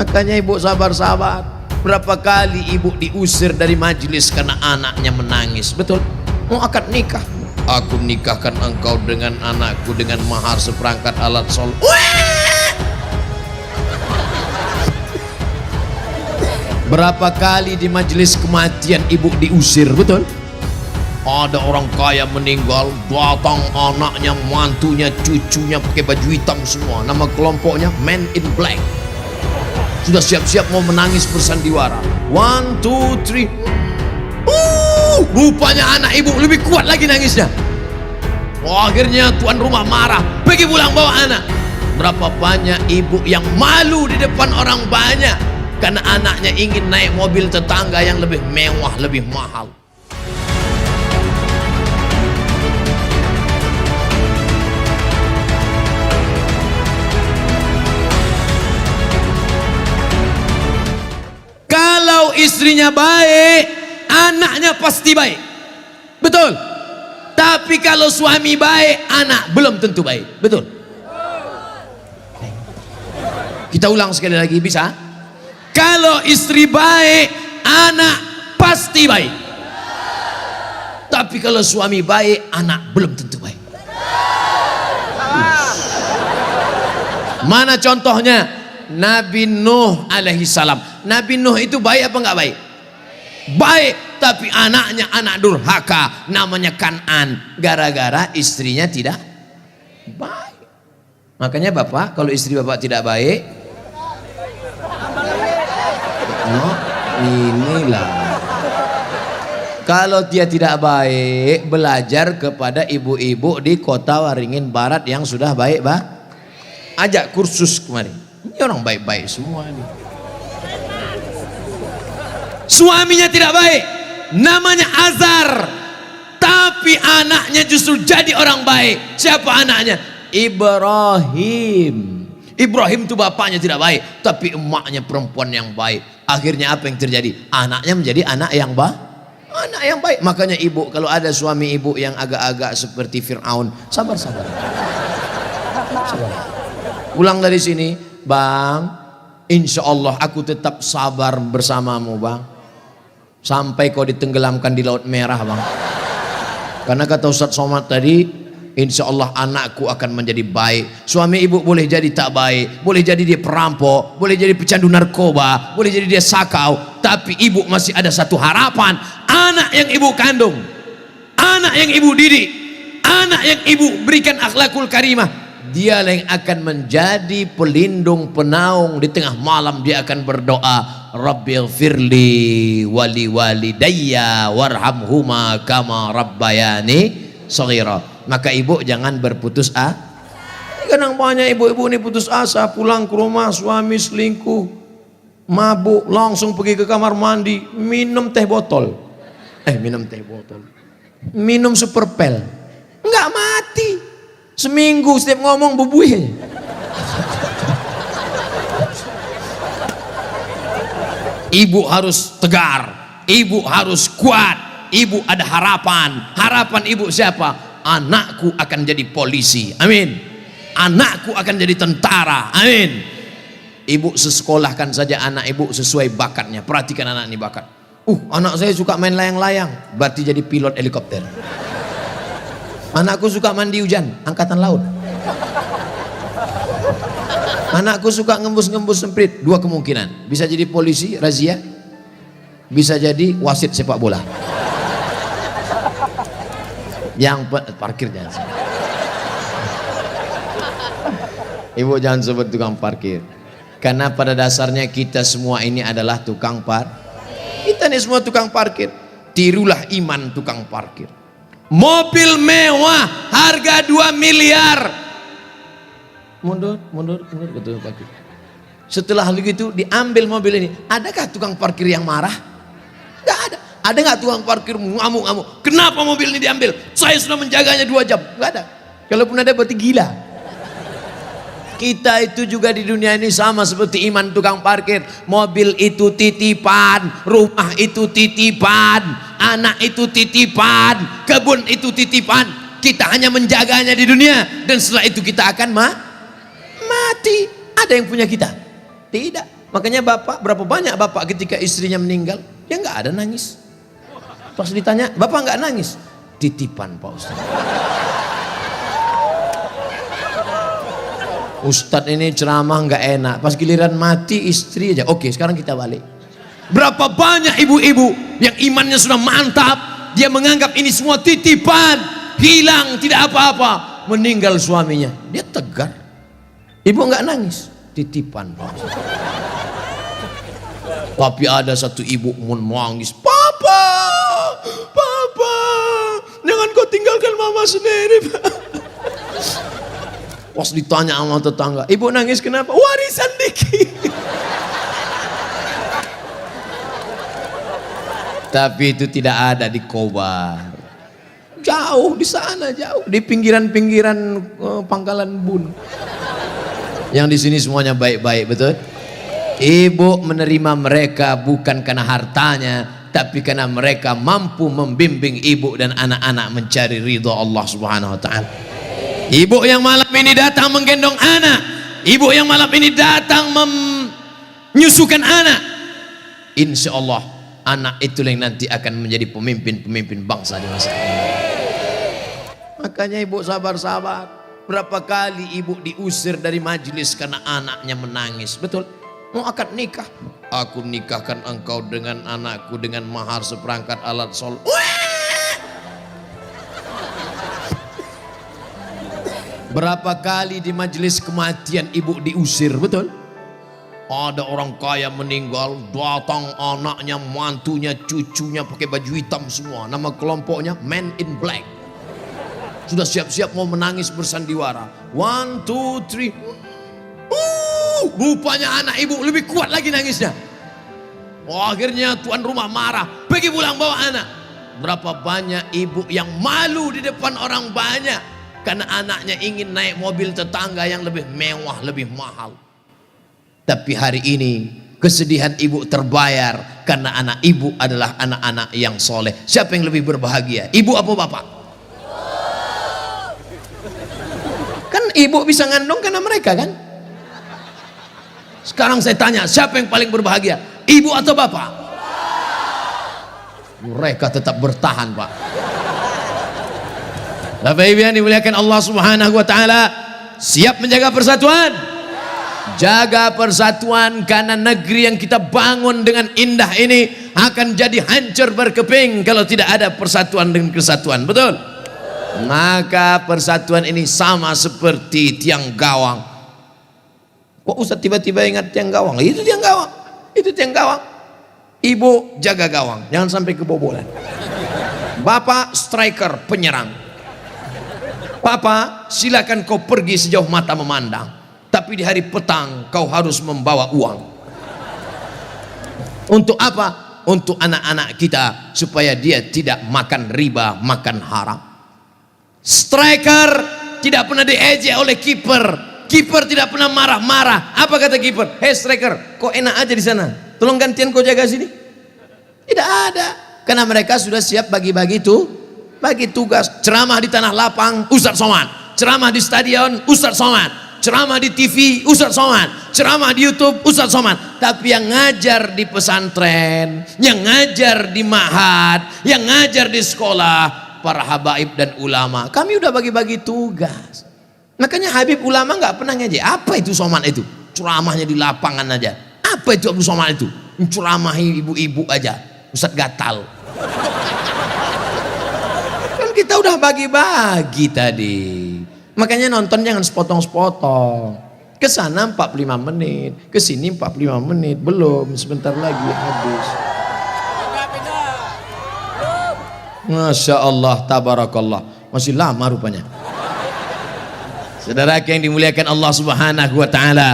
Makanya ibu sabar-sabar. Berapa kali ibu diusir dari majelis karena anaknya menangis. Betul? Mau akad nikah, aku nikahkan engkau dengan anakku dengan mahar seperangkat alat sholat. Berapa kali di majelis kematian ibu diusir. Betul? Ada orang kaya meninggal, datang anaknya, mantunya, cucunya pakai baju hitam semua. Nama kelompoknya Men in Black. Sudah siap-siap mau menangis bersandiwara. 1, 2, 3. Rupanya anak ibu lebih kuat lagi nangisnya. Akhirnya tuan rumah marah, pergi pulang bawa anak. Berapa banyak ibu yang malu di depan orang banyak karena anaknya ingin naik mobil tetangga yang lebih mewah, lebih mahal. Kalau istrinya baik, anaknya pasti baik. Betul? Tapi kalau suami baik, anak belum tentu baik. Betul? Kita ulang sekali lagi, bisa? Kalau istri baik, anak pasti baik. Tapi kalau suami baik, anak belum tentu baik. Mana contohnya? Nabi Nuh alaihi salam. Nabi Nuh itu baik apa enggak baik? Baik, tapi anaknya anak durhaka, namanya Kan'an, gara-gara istrinya tidak baik. Makanya bapak, kalau istri bapak tidak baik, oh, inilah. Kalau dia tidak baik, belajar kepada ibu-ibu di kota Waringin Barat yang sudah baik, ajak kursus kemarin. Ini orang baik-baik semua nih. Suaminya tidak baik, namanya Azar, tapi anaknya justru jadi orang baik. Siapa anaknya? Ibrahim. Ibrahim itu bapaknya tidak baik, tapi emaknya perempuan yang baik. Akhirnya apa yang terjadi? Anaknya menjadi anak yang anak yang baik. Makanya ibu, kalau ada suami ibu yang agak-agak seperti Fir'aun, sabar-sabar. Pulang dari sini, bang, insya Allah aku tetap sabar bersamamu, bang, sampai kau ditenggelamkan di Laut Merah, bang. Karena kata Ustadz Somad tadi, insya Allah anakku akan menjadi baik. Suami ibu boleh jadi tak baik, boleh jadi dia perampok, boleh jadi pecandu narkoba, boleh jadi dia sakau, tapi ibu masih ada satu harapan. Anak yang ibu kandung, anak yang ibu didik, anak yang ibu berikan akhlakul karimah, dia yang akan menjadi pelindung penaung. Di tengah malam dia akan berdoa, Rabbighfirli wali walidayya warhamhuma kama rabbayani shaghira. Maka ibu jangan berputus asa. Kadang banyak ibu-ibu ini putus asa, pulang ke rumah suami selingkuh, mabuk, langsung pergi ke kamar mandi, minum teh botol. Minum super pel. Enggak mati. Seminggu setiap ngomong bubuih. Ibu harus tegar, ibu harus kuat, ibu ada harapan. Harapan ibu siapa? Anakku akan jadi polisi, amin. Anakku akan jadi tentara, amin. Ibu sekolahkan saja anak ibu sesuai bakatnya. Perhatikan anak ini bakat. Anak saya suka main layang-layang, berarti jadi pilot helikopter. Anakku suka mandi hujan, angkatan laut. Anakku suka ngembus-ngembus semprit, dua kemungkinan. Bisa jadi polisi, razia. Bisa jadi wasit sepak bola. Yang parkir jangan. Ibu jangan sebut tukang parkir. Karena pada dasarnya kita semua ini adalah tukang Kita ini semua tukang parkir. Tirulah iman tukang parkir. Mobil mewah harga 2 miliar. Mundur betul parkir. Setelah begitu diambil mobil ini, adakah tukang parkir yang marah? Enggak ada. Ada nggak tukang parkir ngamuk-ngamuk? Kenapa mobil ini diambil? Saya sudah menjaganya 2 jam. Enggak ada. Kalaupun ada berarti gila. Kita itu juga di dunia ini sama seperti iman tukang parkir. Mobil itu titipan, rumah itu titipan, anak itu titipan, kebun itu titipan. Kita hanya menjaganya di dunia, dan setelah itu kita akan mati. Ada yang punya kita? Tidak. Makanya bapak, berapa banyak bapak ketika istrinya meninggal, ya nggak ada nangis. Pas ditanya, bapak nggak nangis? Titipan Pak Ustaz. Ustadz ini ceramah nggak enak, pas giliran mati istri aja. Oke, sekarang kita balik. Berapa banyak ibu-ibu yang imannya sudah mantap, dia menganggap ini semua titipan, hilang, tidak apa-apa. Meninggal suaminya, dia tegar. Ibu nggak nangis, titipan Pak Ustaz. Tapi ada satu ibu menangis, Papa, Papa, jangan kau tinggalkan mama sendiri, Pak. Pas ditanya sama tetangga, ibu nangis kenapa? Warisan dikit. Tapi itu tidak ada di Kobar. Jauh di sana, jauh di pinggiran-pinggiran Pangkalan Bun. Yang di sini semuanya baik-baik, betul? Ibu menerima mereka bukan karena hartanya, tapi karena mereka mampu membimbing ibu dan anak-anak mencari ridho Allah Subhanahu wa taala. Ibu yang malam ini datang menggendong anak, ibu yang malam ini datang menyusukan anak, insya Allah anak itu yang nanti akan menjadi pemimpin-pemimpin bangsa di masa ini. Makanya ibu sabar-sabar. Berapa kali ibu diusir dari majelis karena anaknya menangis, betul? Mau akad nikah, aku nikahkan engkau dengan anakku dengan mahar seperangkat alat sholat. Berapa kali di majelis kematian ibu diusir, betul? Ada orang kaya meninggal, datang anaknya, mantunya, cucunya pakai baju hitam semua. Nama kelompoknya Men in Black. Sudah siap-siap mau menangis bersandiwara. 1, 2, 3. Rupanya anak ibu lebih kuat lagi nangisnya. Akhirnya tuan rumah marah, pergi pulang bawa anak. Berapa banyak ibu yang malu di depan orang banyak karena anaknya ingin naik mobil tetangga yang lebih mewah, lebih mahal. Tapi hari ini kesedihan ibu terbayar karena anak ibu adalah anak-anak yang soleh. Siapa yang lebih berbahagia, ibu apa bapak? Kan ibu bisa ngandung karena mereka kan. Sekarang saya tanya, siapa yang paling berbahagia, ibu atau bapak? Mereka tetap bertahan, Pak. Bapak Ibu yang dimuliakan Allah Subhanahu wa taala, siap menjaga persatuan? Jaga persatuan, karena negeri yang kita bangun dengan indah ini akan jadi hancur berkeping kalau tidak ada persatuan dan kesatuan, betul? Maka persatuan ini sama seperti tiang gawang. Kok Ustaz tiba-tiba ingat tiang gawang? Itu tiang gawang, itu tiang gawang. Ibu jaga gawang, jangan sampai kebobolan. Bapak striker, penyerang. Papa silakan kau pergi sejauh mata memandang, tapi di hari petang kau harus membawa uang. Untuk apa? Untuk anak-anak kita, supaya dia tidak makan riba, makan haram. Striker tidak pernah diejek oleh kiper. Kiper tidak pernah marah-marah. Apa kata kiper? Hei striker, kok enak aja di sana, tolong gantian kau jaga sini. Tidak ada, karena mereka sudah siap bagi-bagi itu, bagi tugas. Ceramah di tanah lapang, Ustaz Somad. Ceramah di stadion, Ustaz Somad. Ceramah di TV, Ustaz Somad. Ceramah di YouTube, Ustaz Somad. Tapi yang ngajar di pesantren, yang ngajar di ma'had, yang ngajar di sekolah, para habaib dan ulama, kami udah bagi-bagi tugas. Makanya Habib ulama nggak pernah ngaji. Apa itu Somad itu? Ceramahnya di lapangan aja. Apa itu Abdul Somad itu? Ceramahi ibu-ibu aja. Ustaz gatal. Kan kita udah bagi-bagi tadi. Makanya nonton jangan sepotong-sepotong. Ke sana 45 menit, ke sini 45 menit. Belum, sebentar lagi habis. Masya Allah, tabarakallah. Masih lama rupanya. Saudara yang dimuliakan Allah Subhanahu wa taala,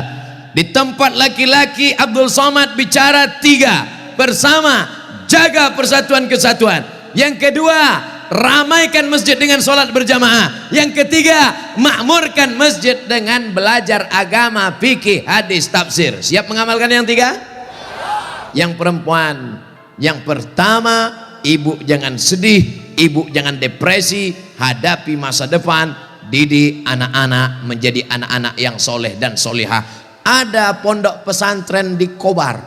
di tempat laki-laki Abdul Somad bicara 3, bersama, jaga persatuan kesatuan. Yang kedua, ramaikan masjid dengan sholat berjamaah. Yang ketiga, makmurkan masjid dengan belajar agama, fikih, hadis, tafsir. Siap mengamalkan yang 3? Yang perempuan, yang pertama, ibu jangan sedih, ibu jangan depresi, hadapi masa depan. Didik anak-anak menjadi anak-anak yang soleh dan solehah. ada pondok pesantren di Kobar.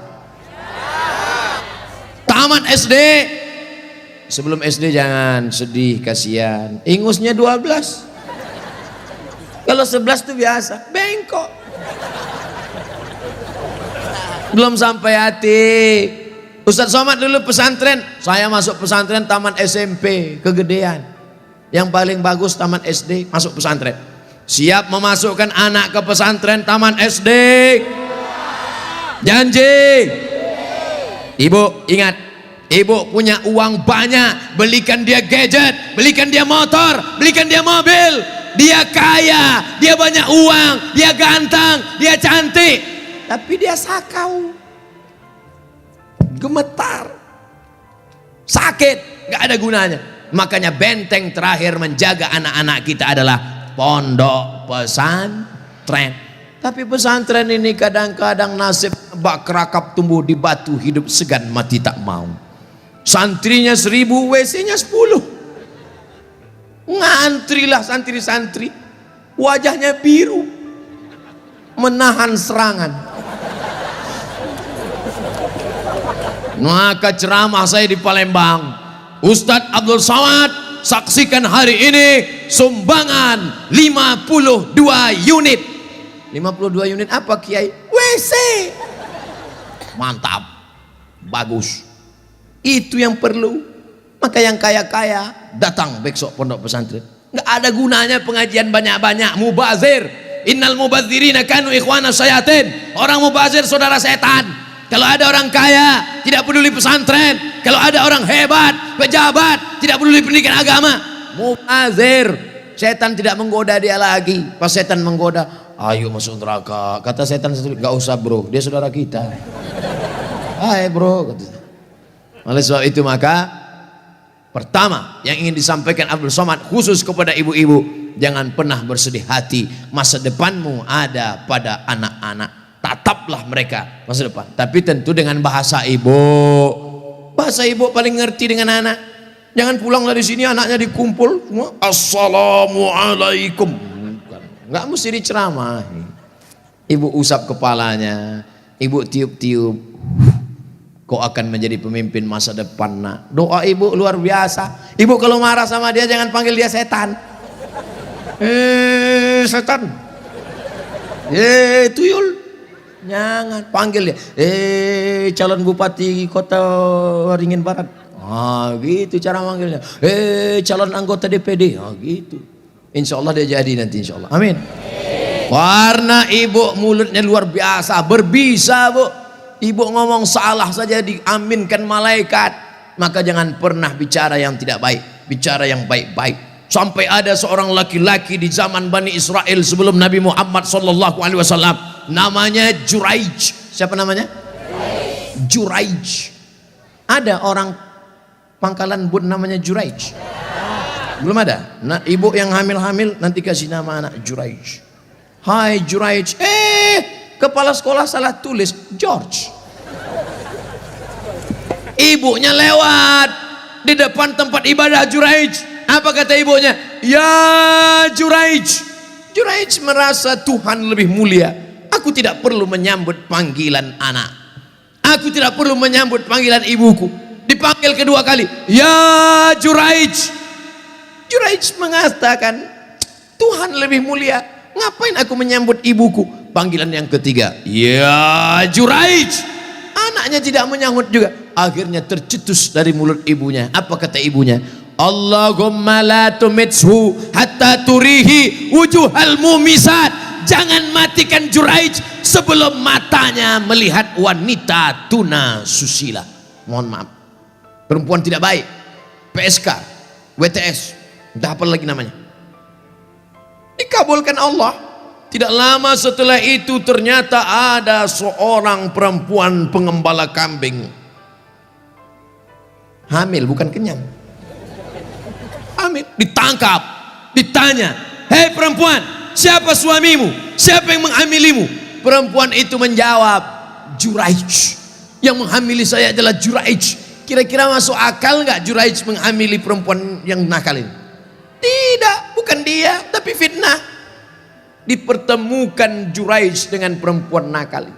Tamat SD. Sebelum SD jangan sedih, kasihan. Ingusnya 12. Kalau 11 itu biasa, bengkok. Belum sampai hati. Ustadz Somad dulu pesantren, saya masuk pesantren tamat SMP, kegedean. Yang paling bagus tamat SD, masuk pesantren. Siap memasukkan anak ke pesantren tamat SD? Janji? Ibu ingat, ibu punya uang banyak, belikan dia gadget, belikan dia motor, belikan dia mobil. Dia kaya, dia banyak uang, dia ganteng, dia cantik, tapi dia sakau, gemetar, sakit, gak ada gunanya. Makanya benteng terakhir menjaga anak-anak kita adalah pondok pesantren. Tapi pesantren ini kadang-kadang nasib bak kerakap tumbuh di batu, hidup segan mati tak mau. Santrinya 1000, WC-nya 10. Ngantrilah santri-santri, wajahnya biru, menahan serangan. Maka ceramah saya di Palembang, Ustadz Abdul Somad saksikan hari ini sumbangan 52 unit. 52 unit apa Kiai? WC. Mantap, bagus, itu yang perlu. Maka yang kaya-kaya datang besok pondok pesantren. Nggak ada gunanya pengajian banyak-banyak, mubazir. Innal mubazirina kanu ikhwana syayatin. Orang mubazir saudara setan. Kalau ada orang kaya tidak peduli pesantren, kalau ada orang hebat, pejabat tidak peduli pendidikan agama, mubazir. Setan tidak menggoda dia lagi. Pas setan menggoda, ayo masuk neraka. Kata setan sendiri, nggak usah bro, dia saudara kita. Hai bro, kata. Oleh sebab itu maka pertama yang ingin disampaikan Abdul Somad khusus kepada ibu-ibu, jangan pernah bersedih hati. Masa depanmu ada pada anak-anak. Tataplah mereka masa depan, tapi tentu dengan bahasa ibu. Bahasa ibu paling ngerti dengan anak. Jangan pulang dari sini anaknya dikumpul semua assalamualaikum. Nggak mesti diceramahi. Ibu usap kepalanya, ibu tiup-tiup. Kau akan menjadi pemimpin masa depan nak. Doa ibu luar biasa. Ibu kalau marah sama dia jangan panggil dia setan. Setan. Tuyul. Jangan panggil dia. Calon bupati kota Waringin Barat. Gitu cara manggilnya. Calon anggota DPD. Gitu. Insya Allah dia jadi nanti insya Allah. Amin. Karena ibu mulutnya luar biasa, berbisa bu. Ibu ngomong salah saja diaminkan malaikat. Maka jangan pernah bicara yang tidak baik, bicara yang baik-baik. Sampai ada seorang laki-laki di zaman Bani Israel sebelum Nabi Muhammad SAW, namanya Juraij. Siapa namanya? Juraij. Ada orang Pangkalan Bun namanya Juraij? Belum ada. Nah, ibu yang hamil-hamil nanti kasih nama anak Juraij. Hai Juraij. Kepala sekolah salah tulis George. Ibunya lewat di depan tempat ibadah Juraij. Apa kata ibunya? Ya Juraij. Juraij merasa Tuhan lebih mulia. Aku tidak perlu menyambut panggilan anak. Aku tidak perlu menyambut panggilan ibuku. Dipanggil kedua kali. Ya Juraij. Juraij mengatakan Tuhan lebih mulia. Ngapain aku menyambut ibuku? Panggilan yang ketiga, ya Juraij. Anaknya tidak menyambut juga. Akhirnya tercetus dari mulut ibunya. Apa kata ibunya? Allahumma la tumithu hatta turihi wujuhal mumisat. Jangan matikan Juraij sebelum matanya melihat wanita tuna susila. Mohon maaf, perempuan tidak baik, PSK, WTS, entah apa lagi namanya. Dikabulkan Allah. Tidak lama setelah itu ternyata ada seorang perempuan pengembala kambing. Hamil, bukan kenyang. Hamil, ditangkap, ditanya, hei perempuan, siapa suamimu? Siapa yang menghamilimu? Perempuan itu menjawab, Juraij. Yang menghamili saya adalah Juraij. Kira-kira masuk akal nggak Juraij menghamili perempuan yang nakal ini? Tidak, bukan dia, tapi fitnah. dipertemukan Juraij dengan perempuan nakal.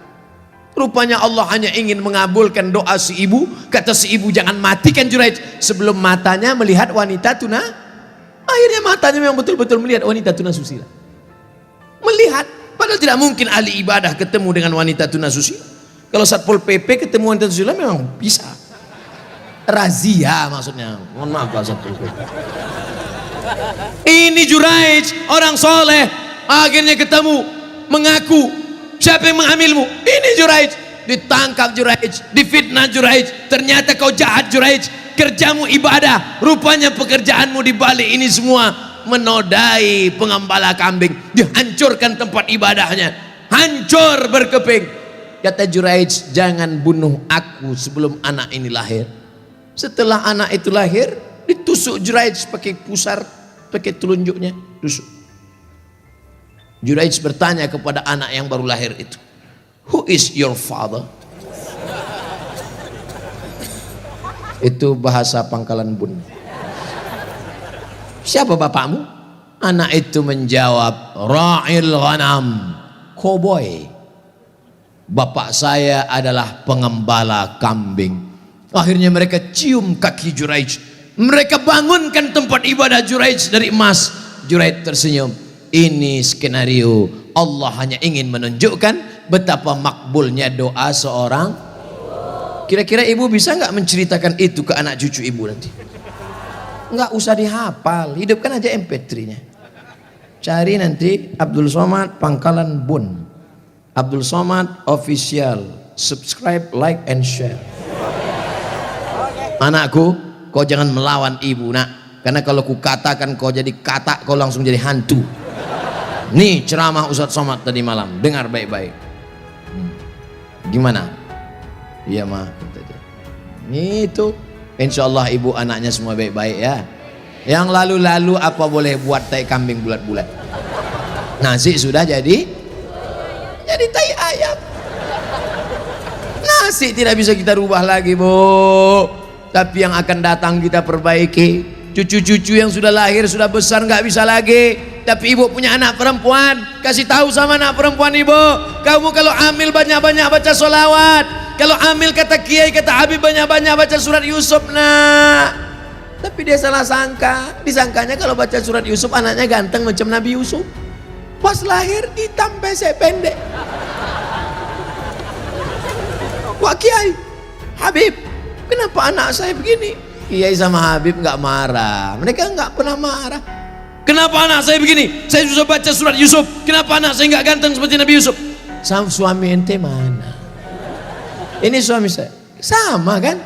Rupanya Allah hanya ingin mengabulkan doa si ibu. Kata si ibu, jangan matikan Juraij sebelum matanya melihat wanita tuna. Akhirnya matanya memang betul-betul melihat wanita tuna susila. Melihat, padahal tidak mungkin ahli ibadah ketemu dengan wanita tuna susila. Kalau Satpol PP ketemu wanita susila memang bisa. Razia maksudnya. Mohon maaf Pak Satpol PP. Ini Juraij, orang soleh, akhirnya ketemu, mengaku, siapa yang mengambilmu? Ini Juraij. Ditangkap Juraij, difitnah Juraij. Ternyata kau jahat Juraij, kerjamu ibadah, rupanya pekerjaanmu di balik ini semua menodai pengembala kambing. Dihancurkan tempat ibadahnya, hancur berkeping. Kata Juraij, jangan bunuh aku sebelum anak ini lahir. Setelah anak itu lahir, ditusuk Juraij pakai pusar, pakai telunjuknya, tusuk. Juraij bertanya kepada anak yang baru lahir itu, who is your father? Itu bahasa Pangkalan Bun. Siapa bapakmu? Anak itu menjawab, ra'il ghanam, koboi. Bapak saya adalah pengembala kambing. Akhirnya mereka cium kaki Juraij. Mereka bangunkan tempat ibadah Juraij dari emas. Juraij tersenyum. Ini skenario Allah hanya ingin menunjukkan betapa makbulnya doa seorang. Kira-kira ibu bisa nggak menceritakan itu ke anak cucu ibu nanti? Nggak usah dihafal, hidupkan aja MP3-nya. Cari nanti Abdul Somad Pangkalan Bun, Abdul Somad Official, subscribe, like, and share. Anakku, kau jangan melawan ibu nak, karena kalau ku katakan kau jadi katak, kau langsung jadi hantu. Nih ceramah Ustadz Somad tadi malam, dengar baik-baik. Gimana? Iya mah, itu insya Allah ibu anaknya semua baik-baik ya. Yang lalu-lalu apa boleh buat tai kambing bulat-bulat. Nasi sudah jadi tai ayam. Nasi tidak bisa kita rubah lagi bu, tapi yang akan datang kita perbaiki. Cucu-cucu yang sudah lahir sudah besar nggak bisa lagi, tapi ibu punya anak perempuan, kasih tahu sama anak perempuan ibu, kamu kalau hamil banyak-banyak baca sholawat. Kalau amil kata kiai, kata Habib, banyak-banyak baca surat Yusuf nak. Tapi dia salah sangka, disangkanya kalau baca surat Yusuf anaknya ganteng macam Nabi Yusuf. Pas lahir hitam pesek pendek. Wah kiai, Habib, kenapa anak saya begini? Kiai sama Habib nggak marah, mereka nggak pernah marah. Kenapa anak saya begini? Saya susah baca surat Yusuf. Kenapa anak saya nggak ganteng seperti Nabi Yusuf? Sama suami ente mana? Ini suami saya sama kan?